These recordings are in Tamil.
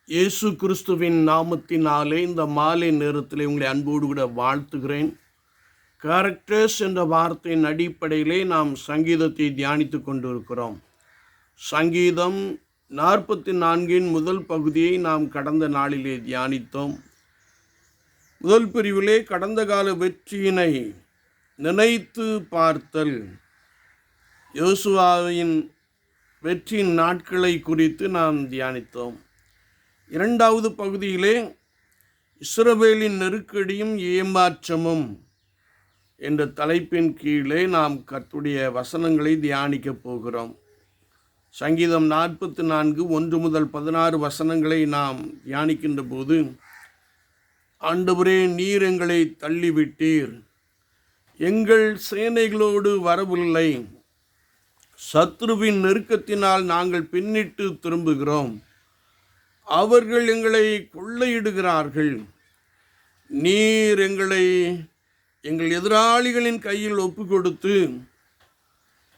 இயேசு கிறிஸ்துவின் நாமத்தினாலே இந்த மாலை நேரத்தில் உங்களை அன்போடு கூட வாழ்த்துகிறேன். கேரக்டர்ஸ் என்ற வார்த்தையின் அடிப்படையிலே நாம் சங்கீதத்தை தியானித்து கொண்டிருக்கிறோம். சங்கீதம் 44 முதல் பகுதியை நாம் கடந்த நாளிலே தியானித்தோம். முதல் பிரிவிலே கடந்த கால வெற்றியினை நினைத்து பார்த்தல், யோசுவாவின் வெற்றியின் நாட்களை குறித்து நாம் தியானித்தோம். இரண்டாவது பகுதியிலே இஸ்ரவேலின் நெருக்கடியும் ஏமாற்றமும் என்ற தலைப்பின் கீழே நாம் கர்த்தருடைய வசனங்களை தியானிக்கப் போகிறோம். சங்கீதம் 44 1 முதல் 16 வசனங்களை நாம் தியானிக்கின்ற போது, ஆண்டவரே, நீர் எங்களை தள்ளிவிட்டீர், எங்கள் சேனைகளோடு வரவில்லை, சத்ருவின் நெருக்கத்தினால் நாங்கள் பின்னிட்டு திரும்புகிறோம், அவர்கள் எங்களை கொள்ளையிடுகிறார்கள், நீர் எங்களை எங்கள் எதிராளிகளின் கையில் ஒப்பு கொடுத்து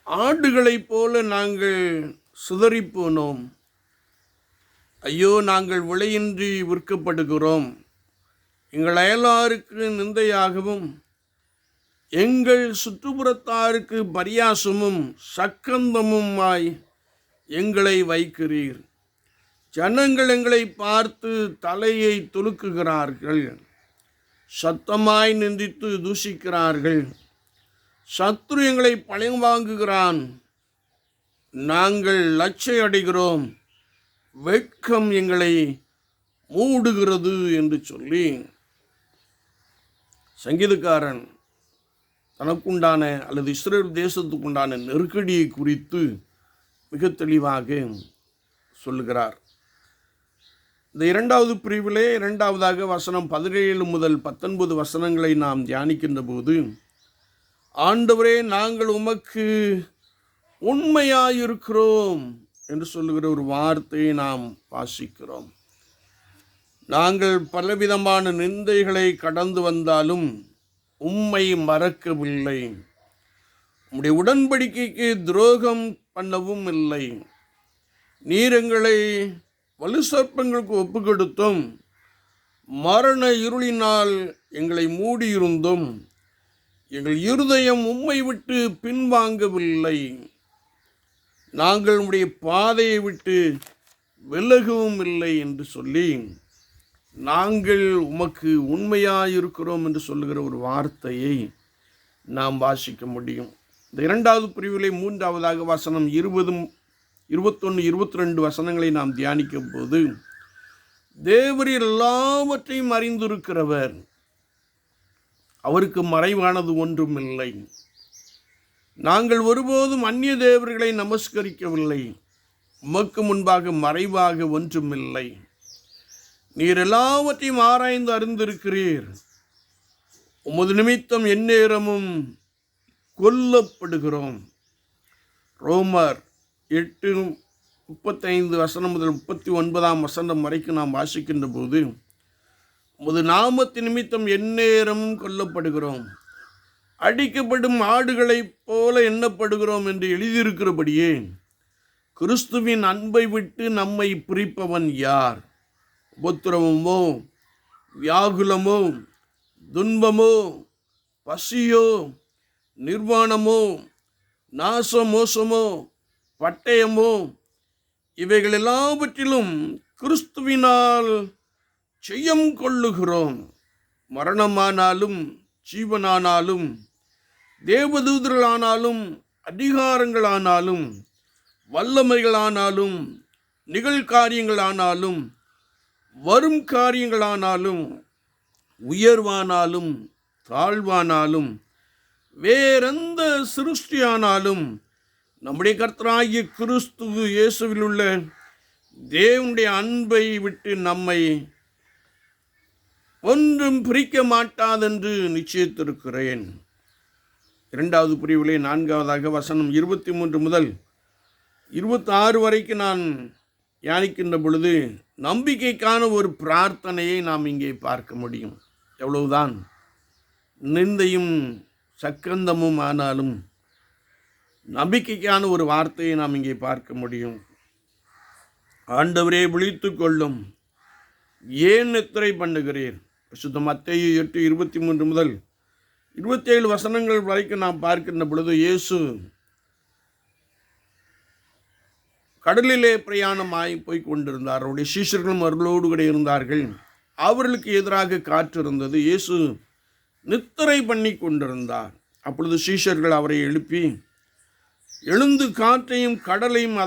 ஆடுகளைப் போல நாங்கள் சிதறிப்போனோம். ஐயோ, நாங்கள் விலையின்றி விற்கப்படுகிறோம், எங்கள் அயலாருக்கு நிந்தையாகவும் எங்கள் சுற்றுப்புறத்தாருக்கு பரியாசமும் சக்கந்தமுமாய் எங்களை வைக்கிறீர். ஜனங்கள் எங்களை பார்த்து தலையை துலுக்குகிறார்கள், சத்தமாய் நிந்தித்து தூஷிக்கிறார்கள். சத்ரு எங்களை பழி வாங்குகிறான், நாங்கள் லட்சை அடைகிறோம், வெட்கம் எங்களை மூடுகிறது என்று சொல்லி சங்கீதக்காரன் தனக்குண்டான அல்லது இஸ்ரேல் தேசத்துக்குண்டான நெருக்கடியை குறித்து மிக தெளிவாக சொல்லுகிறார். இந்த இரண்டாவது பிரிவிலே இரண்டாவதாக வசனம் 17 முதல் 19 வசனங்களை நாம் தியானிக்கின்ற போது, ஆண்டவரே, நாங்கள் உமக்கு உண்மையாயிருக்கிறோம் என்று சொல்லுகிற ஒரு வார்த்தையை நாம் வாசிக்கிறோம். நாங்கள் பலவிதமான நிந்தைகளை கடந்து வந்தாலும் உம்மை மறக்கவில்லை, உம்முடைய உடன்படிக்கைக்கு துரோகம் பண்ணவும் இல்லை. நீர் எங்களை வலு சர்ப்பங்களுக்கு ஒப்பு கொடுத்தும் மரண இருளினால் எங்களை மூடியிருந்தும் எங்கள் இருதயம் உம்மை விட்டு பின்வாங்கவில்லை. நாங்கள் உம்முடைய பாதையை விட்டு விலகவும் இல்லை என்று சொல்லி, நாங்கள் உமக்கு உண்மையாயிருக்கிறோம் என்று சொல்லுகிற ஒரு வார்த்தையை நாம் வாசிக்க முடியும். இந்த இரண்டாவது பிரிவிலே மூன்றாவதாக வசனம் 20, 21, 22 வசனங்களை நாம் தியானிக்கும் போது, தேவர் எல்லாவற்றையும் அறிந்திருக்கிறவர், அவருக்கு மறைவானது ஒன்றும் இல்லை. நாங்கள் ஒருபோதும் அந்நிய தேவர்களை நமஸ்கரிக்கவில்லை, உமக்கு முன்பாக மறைவாக ஒன்றுமில்லை. நீர் எல்லாவற்றையும் ஆராய்ந்து அறிந்திருக்கிறீர், உமது நிமித்தம் எந்நேரமும் கொல்லப்படுகிறோம். ரோமர் 8:35 வசனம் முதல் 39 வசனம் வரைக்கும் நாம் வாசிக்கின்ற போது, உமது நாமத்தின் நிமித்தம் எந்நேரமும் கொல்லப்படுகிறோம், அடிக்கப்படும் ஆடுகளைப் போல எண்ணப்படுகிறோம் என்று எழுதியிருக்கிறபடியே கிறிஸ்துவின் அன்பை விட்டு நம்மை பிரிப்பவன் யார்? உபத்திரவமோ, வியாகுலமோ, துன்பமோ, பசியோ, நிர்வாணமோ, நாசமோசமோ, பட்டயமோ, இவைகள் எல்லாவற்றிலும் கிறிஸ்துவினால் ஜெயம் கொள்ளுகிறோம். மரணமானாலும் ஜீவனானாலும் தேவதூதர்களானாலும் அதிகாரங்களானாலும் வல்லமைகளானாலும் நிகழ்காரியங்களானாலும் வரும் காரியங்களானாலும் உயர்வானாலும் தாழ்வானாலும் வேறெந்த சிருஷ்டியானாலும் நம்முடைய கர்த்தராகிய கிறிஸ்து இயேசுவில் உள்ள தேவனுடைய அன்பை விட்டு நம்மை ஒன்றும் பிரிக்க மாட்டாதென்று நிச்சயித்திருக்கிறேன். இரண்டாவது பிரிவிலே நான்காவதாக வசனம் 23 முதல் 26 வரைக்கும் நான் தியானிக்கின்ற பொழுது, நம்பிக்கைக்கான ஒரு பிரார்த்தனையை நாம் இங்கே பார்க்க முடியும். எவ்வளவுதான் நிந்தையும் சக்கந்தமும் ஆனாலும் நம்பிக்கைக்கான ஒரு வார்த்தையை நாம் இங்கே பார்க்க முடியும். ஆண்டவரே, விழித்து கொள்ளும், ஏன் நித்திரை பண்ணுகிறீர்? பரிசுத்த மத்தேயு 8:23 முதல் 27 வசனங்கள் வரைக்கும் நாம் பார்க்கின்ற பொழுது, இயேசு கடலிலே பிரயாணமாய் போய் கொண்டிருந்தார். அவருடைய சீஷர்களும் அவர்களோடு கூட இருந்தார்கள். அவர்களுக்கு எதிராக காற்று இருந்தது. இயேசு நித்திரை பண்ணி கொண்டிருந்தார். அப்பொழுது சீஷர்கள் அவரை எழுப்பி, எழுந்து காற்றையும் கடலையும்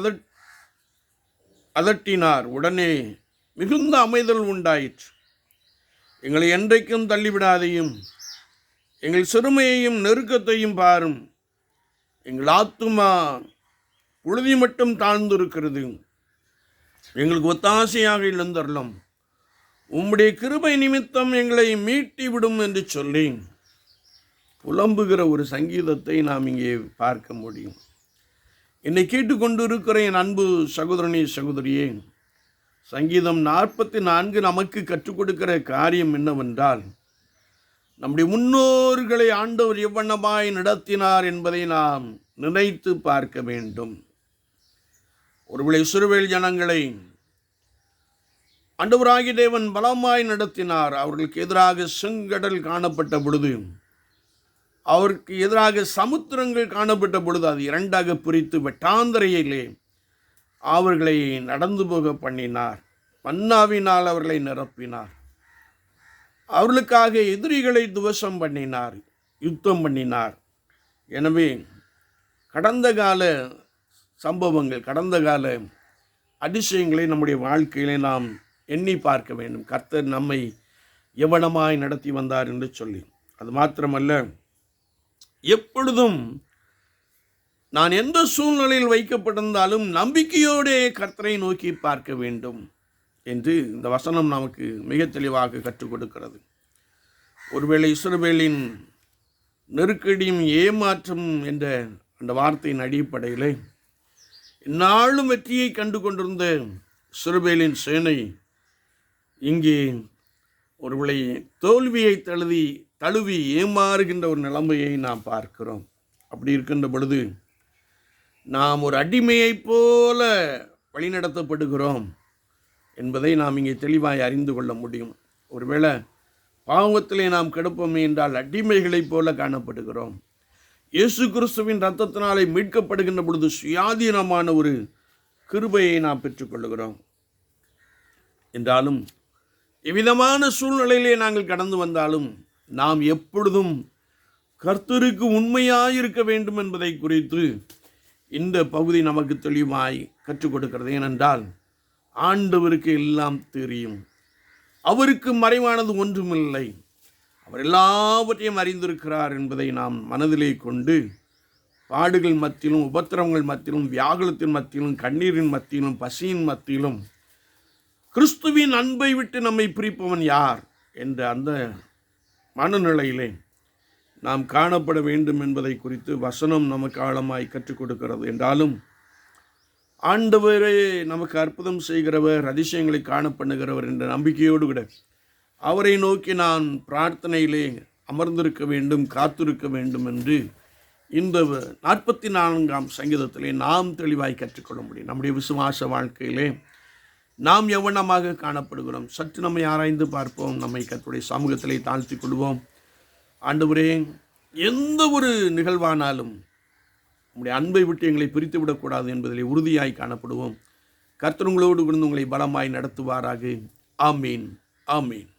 அதட்டினார். உடனே மிகுந்த அமைதல் உண்டாயிற்று. எங்களை என்றைக்கும் தள்ளிவிடாதையும், எங்கள் சிறுமையையும் நெருக்கத்தையும் பாரும். எங்கள் ஆத்துமா புழுதி மட்டும் தாழ்ந்திருக்கிறது. எங்களுக்கு ஒத்தாசையாக எழுந்தருளும். உம்முடைய கிருபை நிமித்தம் எங்களை மீட்டி விடும் என்று சொல்லி புலம்புகிற ஒரு சங்கீதத்தை நாம் இங்கே பார்க்க முடியும். என்னை கேட்டுக்கொண்டு இருக்கிற என் அன்பு சகோதரனே, சகோதரியே, சங்கீதம் 44 நமக்கு கற்றுக் கொடுக்கிற காரியம் என்னவென்றால், நம்முடைய முன்னோர்களை ஆண்டவர் எவ்வண்ணமாய் நடத்தினார் என்பதை நாம் நினைத்து பார்க்க வேண்டும். ஒருவேளை இஸ்ரவேல் ஜனங்களை ஆண்டவராகிய தேவன் பலமாய் நடத்தினார். அவர்களுக்கு எதிராக செங்கடல் காணப்பட்ட பொழுது, அவருக்கு எதிராக சமுத்திரங்கள் காணப்பட்ட பொழுது, அது இரண்டாக பிரித்து வெட்டாந்தரையிலே அவர்களை நடந்து போக பண்ணினார். மன்னாவினால் அவர்களை நிரப்பினார். அவர்களுக்காக எதிரிகளை துவசம் பண்ணினார், யுத்தம் பண்ணினார். எனவே கடந்த கால சம்பவங்கள், கடந்த கால அதிசயங்களை நம்முடைய வாழ்க்கையிலே நாம் எண்ணி பார்க்க வேண்டும். கர்த்தர் நம்மை எவ்வளமாய் நடத்தி வந்தார் என்று சொல்லி. அது மாத்திரமல்ல, எப்பொழுதும் நான் எந்த சூழ்நிலையில் வைக்கப்பட்டிருந்தாலும் நம்பிக்கையோடு கர்த்தரை நோக்கி பார்க்க வேண்டும் என்று இந்த வசனம் நமக்கு மிக தெளிவாக கற்றுக் கொடுக்கிறது. ஒருவேளை இஸ்ரவேலின் நெருக்கடியும் ஏமாற்றம் என்ற அந்த வார்த்தையின் அடிப்படையில் நாளும் வெற்றியை கண்டு கொண்டிருந்த இஸ்ரவேலின் சேனை இங்கே ஒருவேளை தோல்வியை தழுவி ஏமாறுகின்ற ஒரு நிலைமையை நாம் பார்க்கிறோம். அப்படி இருக்கின்ற பொழுது நாம் ஒரு அடிமையைப் போல வழிநடத்தப்படுகிறோம் என்பதை நாம் இங்கே தெளிவாய் அறிந்து கொள்ள முடியும். ஒருவேளை பாவத்திலே நாம் கிடப்போமே என்றால் அடிமைகளைப் போல காணப்படுகிறோம். இயேசு கிறிஸ்துவின் இரத்தத்தினாலே மீட்கப்படுகின்ற பொழுது சுயாதீனமான ஒரு கிருபையை நாம் பெற்றுக்கொள்கிறோம். என்றாலும் எவ்விதமான சூழ்நிலையிலே நாங்கள் கடந்து வந்தாலும் நாம் எப்பொழுதும் கர்த்தருக்கு உண்மையாயிருக்க வேண்டும் என்பதை குறித்து இந்த பகுதி நமக்கு தெளிவாய் கற்றுக் கொடுக்கிறது. ஏனென்றால் ஆண்டவருக்கு எல்லாம் தெரியும். அவருக்கு மறைவானது ஒன்றுமில்லை. அவர் எல்லாவற்றையும் அறிந்திருக்கிறார் என்பதை நாம் மனதிலே கொண்டு, பாடுகள் மத்தியிலும், உபத்திரவங்கள் மத்தியிலும், வியாகுலத்தின் மத்தியிலும், கண்ணீரின் மத்தியிலும், பசியின் மத்தியிலும் கிறிஸ்துவின் அன்பை விட்டு நம்மை பிரிப்பவன் யார் என்ற அந்த மனநிலையிலே நாம் காணப்பட வேண்டும் என்பதை குறித்து வசனம் நமக்கு ஆழமாய் கற்றுக் கொடுக்கிறது. என்றாலும் ஆண்டவரே நமக்கு அற்புதம் செய்கிறவர், அதிசயங்களை காணப்பண்ணுகிறவர் என்ற நம்பிக்கையோடு கூட அவரை நோக்கி நான் பிரார்த்தனையிலே அமர்ந்திருக்க வேண்டும், காத்திருக்க வேண்டும் என்று இந்த 44ஆம் சங்கீதத்திலே நாம் தெளிவாய் கற்றுக்கொள்ள முடியும். நம்முடைய விசுவாச வாழ்க்கையிலே நாம் எவ்வளமாக காணப்படுகிறோம் சற்று நம்மை ஆராய்ந்து பார்ப்போம். நம்மை கர்த்தருடைய சமூகத்திலே தாழ்த்தி கொள்வோம். ஆண்டவரே, எந்த ஒரு நிகழ்வானாலும் உங்களுடைய அன்பை விட்டு எங்களை பிரித்து விடக்கூடாது என்பதிலே உறுதியாய் காணப்படுவோம். கர்த்தர் உங்களோடு இருந்து உங்களை பலமாய் நடத்துவாராக. ஆமீன், ஆமீன்.